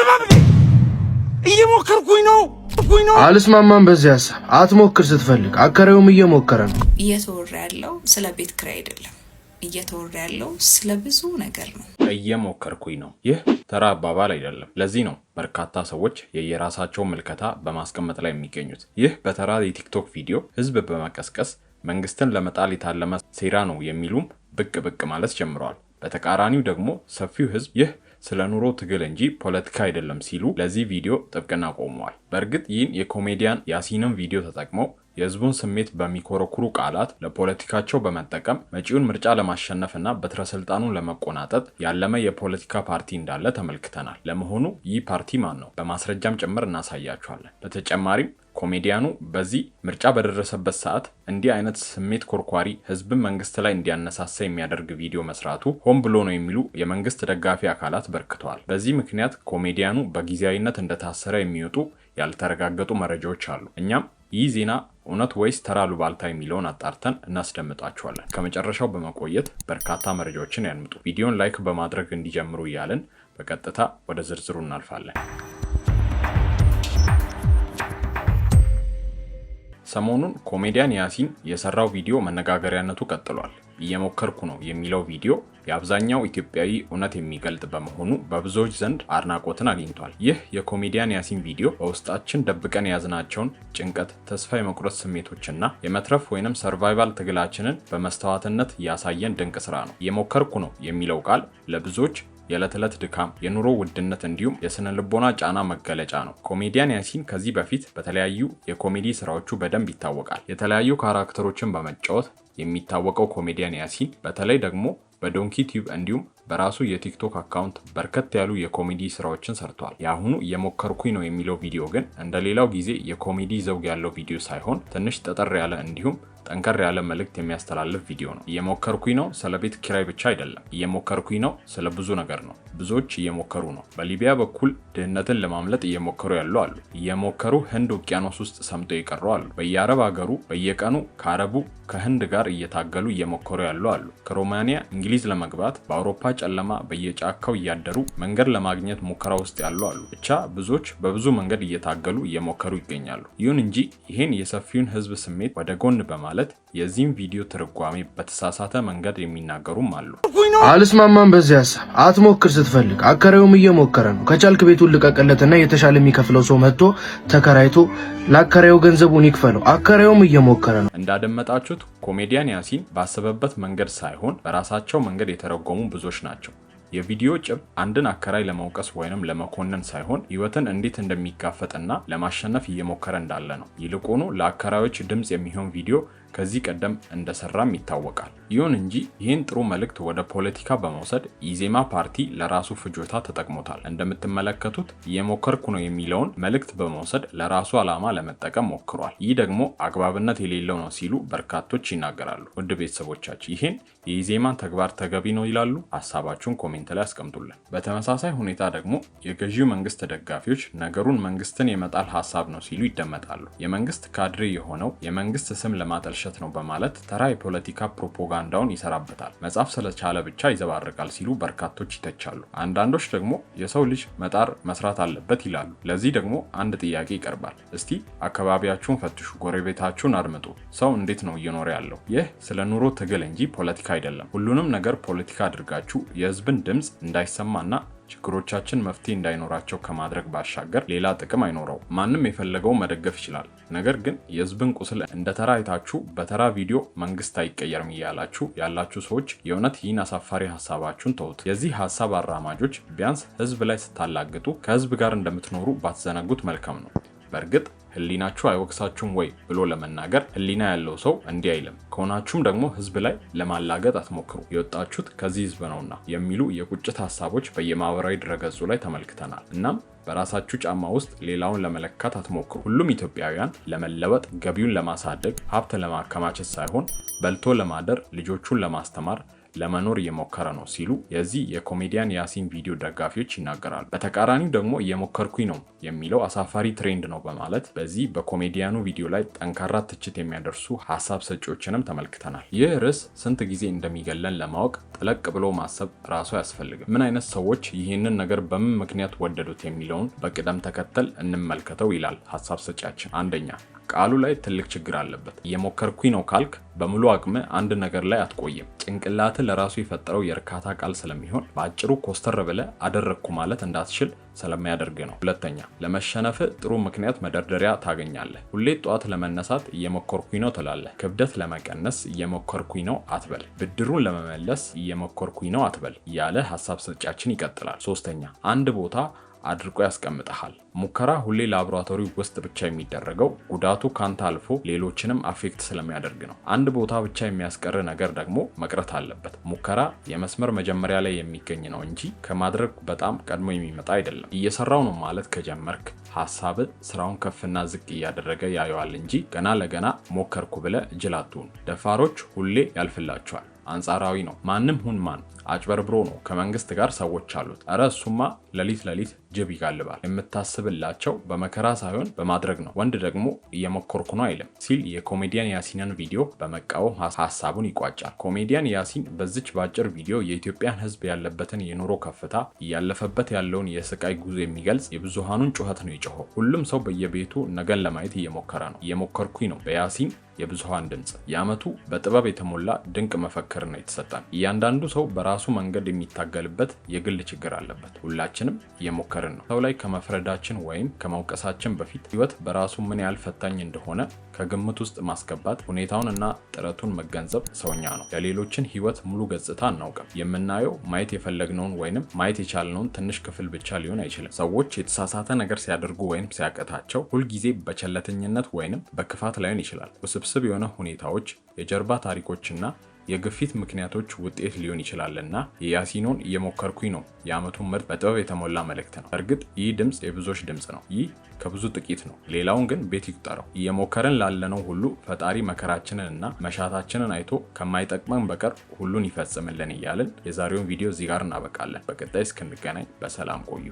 አባብዬ እየሞከርኩኝ ነው። አልስማማም በዚህ ሀሳብ። አትሞክር ስትፈልግ አከራዩም እየሞከረ ነው። እየተወራ ያለው ስለ ቤት ኪራይ አይደለም። እየተወራ ያለው ስለ ብዙ ነገር ነው። እየሞከርኩኝ ነው። ይህ ተራ አባባል አይደለም። ለዚህ ነው በርካታ ሰዎች የየራሳቸው ምልከታ በማስቀመጥ ላይ የሚገኙት። ይህ በተራ የቲክቶክ ቪዲዮ ህዝብ በመቀስቀስ መንግስትን ለመጣል የታለመ ሴራ ነው የሚሉም ብቅ ብቅ ማለት ጀምረዋል። በተቃራኒው ደግሞ ሰፊው ህዝብ ይህ ስለ ኑሮ ትግል እንጂ ፖለቲካ አይደለም ሲሉ ለዚህ ቪዲዮ ጥብቅና ቆመዋል። በእርግጥ ይህን የኮሜዲያን ያሲንን ቪዲዮ ተጠቅመው የህዝቡን ስሜት በሚኮረኩሩ ቃላት ለፖለቲካቸው በመጠቀም መጪውን ምርጫ ለማሸነፍና በትረ ስልጣኑን ለመቆናጠጥ ያለመ የፖለቲካ ፓርቲ እንዳለ ተመልክተናል። ለመሆኑ ይህ ፓርቲ ማን ነው? በማስረጃም ጭምር እናሳያቸዋለን። በተጨማሪም ኮሜዲያኑ በዚህ ምርጫ በደረሰበት ሰዓት እንዲህ አይነት ስሜት ኮርኳሪ ህዝብን መንግስት ላይ እንዲያነሳሳ የሚያደርግ ቪዲዮ መስራቱ ሆን ብሎ ነው የሚሉ የመንግስት ደጋፊ አካላት በርክተዋል። በዚህ ምክንያት ኮሜዲያኑ በጊዜያዊነት እንደታሰረ የሚወጡ ያልተረጋገጡ መረጃዎች አሉ። እኛም ይህ ዜና እውነት ወይስ ተራ አሉባልታ የሚለውን አጣርተን እናስደምጣችኋለን። ከመጨረሻው በመቆየት በርካታ መረጃዎችን ያድምጡ። ቪዲዮን ላይክ በማድረግ እንዲጀምሩ እያልን በቀጥታ ወደ ዝርዝሩ እናልፋለን። ሰሞኑን ኮሜዲያን ያሲን የሰራው ቪዲዮ መነጋገሪያነቱ ቀጥሏል። እየሞከርኩ ነው የሚለው ቪዲዮ የአብዛኛው ኢትዮጵያዊ እውነት የሚገልጥ በመሆኑ በብዙዎች ዘንድ አድናቆትን አግኝቷል። ይህ የኮሜዲያን ያሲን ቪዲዮ በውስጣችን ደብቀን የያዝናቸውን ጭንቀት፣ ተስፋ የመቁረጥ ስሜቶችና የመትረፍ ወይንም ሰርቫይቫል ትግላችንን በመስተዋትነት ያሳየን ድንቅ ስራ ነው። እየሞከርኩ ነው የሚለው ቃል ለብዙዎች የዕለት ዕለት ድካም፣ የኑሮ ውድነት እንዲሁም የስነ ልቦና ጫና መገለጫ ነው። ኮሜዲያን ያሲን ከዚህ በፊት በተለያዩ የኮሜዲ ስራዎቹ በደንብ ይታወቃል። የተለያዩ ካራክተሮችን በመጫወት የሚታወቀው ኮሜዲያን ያሲን በተለይ ደግሞ በዶንኪ ቲዩብ እንዲሁም በራሱ የቲክቶክ አካውንት በርከት ያሉ የኮሜዲ ስራዎችን ሰርቷል። የአሁኑ እየሞከርኩኝ ነው የሚለው ቪዲዮ ግን እንደሌላው ጊዜ የኮሜዲ ዘውግ ያለው ቪዲዮ ሳይሆን ትንሽ ጠጠር ያለ እንዲሁም ጠንከር ያለ መልእክት የሚያስተላልፍ ቪዲዮ ነው። እየሞከርኩኝ ነው ስለ ቤት ኪራይ ብቻ አይደለም። እየሞከርኩኝ ነው ስለ ብዙ ነገር ነው። ብዙዎች እየሞከሩ ነው። በሊቢያ በኩል ድህነትን ለማምለጥ እየሞከሩ ያሉ አሉ። እየሞከሩ ህንድ ውቅያኖስ ውስጥ ሰምጦ የቀሩ አሉ። በየአረብ ሀገሩ በየቀኑ ከአረቡ ከህንድ ጋር እየታገሉ እየሞከሩ ያሉ አሉ። ከሮማኒያ እንግሊዝ ለመግባት በአውሮፓ ጨለማ በየጫካው እያደሩ መንገድ ለማግኘት ሙከራ ውስጥ ያሉ አሉ። ብቻ ብዙዎች በብዙ መንገድ እየታገሉ እየሞከሩ ይገኛሉ። ይሁን እንጂ ይህን የሰፊውን ህዝብ ስሜት ወደ ጎን በማለት የዚህም ቪዲዮ ትርጓሜ በተሳሳተ መንገድ የሚናገሩም አሉ። አልስማማም በዚህ ሀሳብ። አትሞክር ስትፈልግ አከራዩም እየሞከረ ነው። ከቻልክ ቤቱን ልቀቅለትና የተሻለ የሚከፍለው ሰው መጥቶ ተከራይቶ ለአከራዩ ገንዘቡን ይክፈለው። አከራዩም እየሞከረ ነው። እንዳደመጣችሁት ኮሜዲያን ያሲን ባሰበበት መንገድ ሳይሆን በራሳቸው መንገድ የተረጎሙ ብዙዎች ናቸው። የቪዲዮ ጭብ አንድን አከራይ ለመውቀስ ወይንም ለመኮነን ሳይሆን ህይወትን እንዴት እንደሚጋፈጥና ለማሸነፍ እየሞከረ እንዳለ ነው። ይልቁኑ ለአከራዮች ድምጽ የሚሆን ቪዲዮ ከዚህ ቀደም እንደሰራም ይታወቃል። ይሁን እንጂ ይህን ጥሩ መልእክት ወደ ፖለቲካ በመውሰድ ኢዜማ ፓርቲ ለራሱ ፍጆታ ተጠቅሞታል። እንደምትመለከቱት እየሞከርኩ ነው የሚለውን መልእክት በመውሰድ ለራሱ ዓላማ ለመጠቀም ሞክሯል። ይህ ደግሞ አግባብነት የሌለው ነው ሲሉ በርካቶች ይናገራሉ። ውድ ቤተሰቦቻችን ይህን የኢዜማን ተግባር ተገቢ ነው ይላሉ? ሀሳባችሁን ኮሜንት ላይ አስቀምጡልን። በተመሳሳይ ሁኔታ ደግሞ የገዢው መንግስት ደጋፊዎች ነገሩን መንግስትን የመጣል ሀሳብ ነው ሲሉ ይደመጣሉ። የመንግስት ካድሬ የሆነው የመንግስት ስም ለማጠልሸት ነው በማለት ተራ የፖለቲካ ፕሮፓጋንዳውን ይሰራበታል። መጻፍ ስለቻለ ብቻ ይዘባርቃል ሲሉ በርካቶች ይተቻሉ። አንዳንዶች ደግሞ የሰው ልጅ መጣር መስራት አለበት ይላሉ። ለዚህ ደግሞ አንድ ጥያቄ ይቀርባል። እስቲ አካባቢያችሁን ፈትሹ፣ ጎረቤታችሁን አድምጡ። ሰው እንዴት ነው እየኖረ ያለው? ይህ ስለ ኑሮ ትግል እንጂ ፖለቲካ አይደለም። ሁሉንም ነገር ፖለቲካ አድርጋችሁ የህዝብን ድምጽ እንዳይሰማና ችግሮቻችን መፍትሄ እንዳይኖራቸው ከማድረግ ባሻገር ሌላ ጥቅም አይኖረው። ማንም የፈለገው መደገፍ ይችላል። ነገር ግን የህዝብን ቁስል እንደ ተራ አይታችሁ በተራ ቪዲዮ መንግስት አይቀየርም እያላችሁ ያላችሁ ሰዎች የእውነት ይህን አሳፋሪ ሀሳባችሁን ተውት። የዚህ ሀሳብ አራማጆች ቢያንስ ህዝብ ላይ ስታላግጡ ከህዝብ ጋር እንደምትኖሩ ባትዘነጉት መልካም ነው። በእርግጥ ህሊናችሁ አይወቅሳችሁም ወይ ብሎ ለመናገር ህሊና ያለው ሰው እንዲህ አይልም። ከሆናችሁም ደግሞ ህዝብ ላይ ለማላገጥ አትሞክሩ፣ የወጣችሁት ከዚህ ህዝብ ነውና የሚሉ የቁጭት ሀሳቦች በየማህበራዊ ድረገጹ ላይ ተመልክተናል። እናም በራሳችሁ ጫማ ውስጥ ሌላውን ለመለካት አትሞክሩ። ሁሉም ኢትዮጵያውያን ለመለወጥ፣ ገቢውን ለማሳደግ፣ ሀብት ለማከማቸት ሳይሆን በልቶ ለማደር፣ ልጆቹን ለማስተማር ለመኖር እየሞከረ ነው ሲሉ የዚህ የኮሜዲያን ያሲን ቪዲዮ ደጋፊዎች ይናገራሉ። በተቃራኒው ደግሞ እየሞከርኩኝ ነው የሚለው አሳፋሪ ትሬንድ ነው በማለት በዚህ በኮሜዲያኑ ቪዲዮ ላይ ጠንካራ ትችት የሚያደርሱ ሀሳብ ሰጪዎችንም ተመልክተናል። ይህ ርዕስ ስንት ጊዜ እንደሚገለን ለማወቅ ጠለቅ ብሎ ማሰብ ራሱ አያስፈልግም። ምን አይነት ሰዎች ይህንን ነገር በምን ምክንያት ወደዱት የሚለውን በቅደም ተከተል እንመልከተው ይላል ሀሳብ ሰጪያችን። አንደኛ፣ ቃሉ ላይ ትልቅ ችግር አለበት። እየሞከርኩኝ ነው ካልክ በሙሉ አቅም አንድ ነገር ላይ አትቆይም። ጭንቅላት ለራሱ የፈጠረው የእርካታ ቃል ስለሚሆን በአጭሩ ኮስተር ብለ አደረግኩ ማለት እንዳትችል ስለሚያደርግ ነው። ሁለተኛ፣ ለመሸነፍ ጥሩ ምክንያት መደርደሪያ ታገኛለህ። ሁሌ ጠዋት ለመነሳት እየሞከርኩኝ ነው ትላለህ። ክብደት ለመቀነስ እየሞከርኩኝ ነው አትበል። ብድሩን ለመመለስ እየሞከርኩኝ ነው አትበል እያለ ሀሳብ ሰጫችን ይቀጥላል። ሶስተኛ፣ አንድ ቦታ አድርቆ ያስቀምጠሃል። ሙከራ ሁሌ ላቦራቶሪ ውስጥ ብቻ የሚደረገው ጉዳቱ ካንተ አልፎ ሌሎችንም አፌክት ስለሚያደርግ ነው። አንድ ቦታ ብቻ የሚያስቀር ነገር ደግሞ መቅረት አለበት። ሙከራ የመስመር መጀመሪያ ላይ የሚገኝ ነው እንጂ ከማድረግ በጣም ቀድሞ የሚመጣ አይደለም። እየሰራው ነው ማለት ከጀመርክ ሀሳብ ስራውን ከፍና ዝቅ እያደረገ ያየዋል እንጂ ገና ለገና ሞከርኩ ብለ ጅል አትሁን። ደፋሮች ሁሌ ያልፍላቸዋል። አንጻራዊ ነው። ማንም ሁን ማን አጭበርብሮ ነው ከመንግስት ጋር ሰዎች አሉት። እረ እሱማ ለሊት ጅብ ይጋልባል። የምታስብላቸው በመከራ ሳይሆን በማድረግ ነው። ወንድ ደግሞ እየሞከርኩ ነው አይልም ሲል የኮሜዲያን ያሲንን ቪዲዮ በመቃወም ሀሳቡን ይቋጫል። ኮሜዲያን ያሲን በዚች ባጭር ቪዲዮ የኢትዮጵያን ሕዝብ ያለበትን የኑሮ ከፍታ እያለፈበት ያለውን የስቃይ ጉዞ የሚገልጽ የብዙሃኑን ጩኸት ነው የጮኸው። ሁሉም ሰው በየቤቱ ነገን ለማየት እየሞከረ ነው። እየሞከርኩኝ ነው በያሲን የብዙሃን ድምጽ። የዓመቱ በጥበብ የተሞላ ድንቅ መፈክር ነው የተሰጠን። እያንዳንዱ ሰው በራሱ መንገድ የሚታገልበት የግል ችግር አለበት። ሁላችንም እየሞከርን ነው። ሰው ላይ ከመፍረዳችን ወይም ከመውቀሳችን በፊት ህይወት በራሱ ምን ያህል ፈታኝ እንደሆነ ከግምት ውስጥ ማስገባት፣ ሁኔታውን እና ጥረቱን መገንዘብ ሰውኛ ነው። የሌሎችን ህይወት ሙሉ ገጽታ አናውቅም። የምናየው ማየት የፈለግነውን ወይንም ማየት የቻልነውን ትንሽ ክፍል ብቻ ሊሆን አይችልም። ሰዎች የተሳሳተ ነገር ሲያደርጉ ወይም ሲያቀታቸው ሁልጊዜ በቸለተኝነት ወይንም በክፋት ላይሆን ይችላል። ውስብስብ የሆነ ሁኔታዎች፣ የጀርባ ታሪኮችና የግፊት ምክንያቶች ውጤት ሊሆን ይችላልና የያሲኖን እየሞከርኩኝ ነው የዓመቱ ምርጥ በጥበብ የተሞላ መልእክት ነው። እርግጥ ይህ ድምጽ የብዙዎች ድምጽ ነው። ይህ ከብዙ ጥቂት ነው። ሌላውን ግን ቤት ይቁጠረው። እየሞከርን ላለነው ሁሉ ፈጣሪ መከራችንን እና መሻታችንን አይቶ ከማይጠቅመን በቀር ሁሉን ይፈጽምልን እያልን የዛሬውን ቪዲዮ እዚህ ጋር እናበቃለን። በቀጣይ እስክንገናኝ በሰላም ቆዩ።